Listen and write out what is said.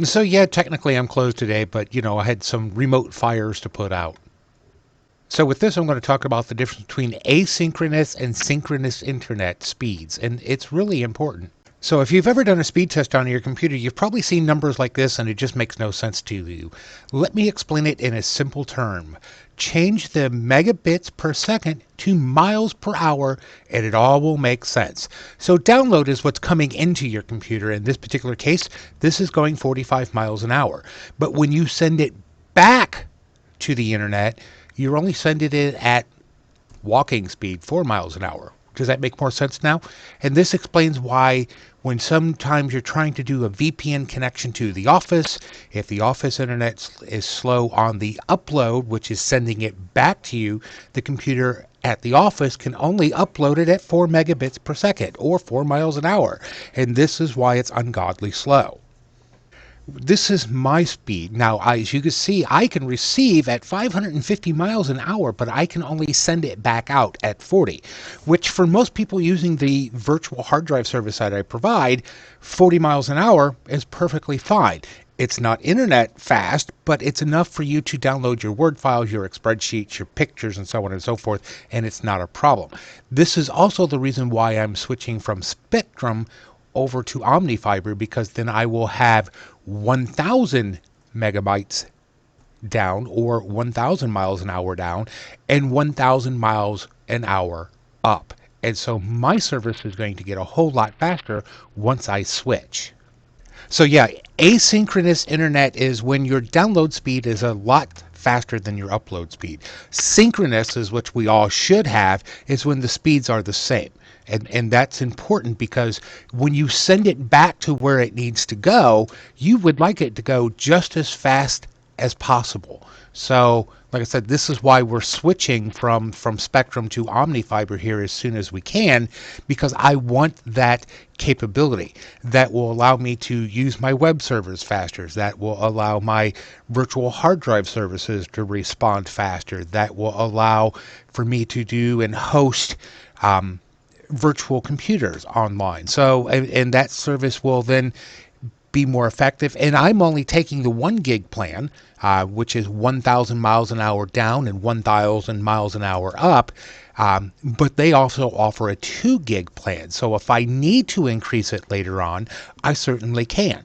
So yeah, technically I'm closed today, but I had some remote fires to put out. So with this, I'm going to talk about the difference between asynchronous and synchronous internet speeds, and it's really important. So if you've ever done a speed test on your computer, you've probably seen numbers like this and it just makes no sense to you. Let me explain it in a simple term. Change the megabits per second to miles per hour and it all will make sense. So download is what's coming into your computer. In this particular case, this is going 45 miles an hour. But when you send it back to the internet, you're only sending it at walking speed, 4 miles an hour. Does that make more sense now? And this explains why when sometimes you're trying to do a VPN connection to the office, if the office internet is slow on the upload, which is sending it back to you, the computer at the office can only upload it at 4 megabits per second or 4 miles an hour. And this is why it's ungodly slow. This is my speed. Now, as you can see, I can receive at 550 miles an hour, but I can only send it back out at 40, which for most people using the virtual hard drive service that I provide, 40 miles an hour is perfectly fine. It's not internet fast, but it's enough for you to download your Word files, your spreadsheets, your pictures, and so on and so forth, and it's not a problem. This is also the reason why I'm switching from Spectrum over to Omnifiber, because then I will have 1,000 megabytes down or 1,000 miles an hour down and 1,000 miles an hour up. And so my service is going to get a whole lot faster once I switch. So yeah, asynchronous internet is when your download speed is a lot faster than your upload speed. Synchronous is what we all should have, is when the speeds are the same. And that's important because when you send it back to where it needs to go, you would like it to go just as fast as possible. So, like I said, this is why we're switching from Spectrum to Omnifiber here as soon as we can, because I want that capability that will allow me to use my web servers faster, that will allow my virtual hard drive services to respond faster, that will allow for me to do and host virtual computers online. So, and that service will then be more effective. And I'm only taking the 1 gig plan, which is 1,000 miles an hour down and 1,000 miles an hour up. But they also offer a 2 gig plan. So if I need to increase it later on, I certainly can.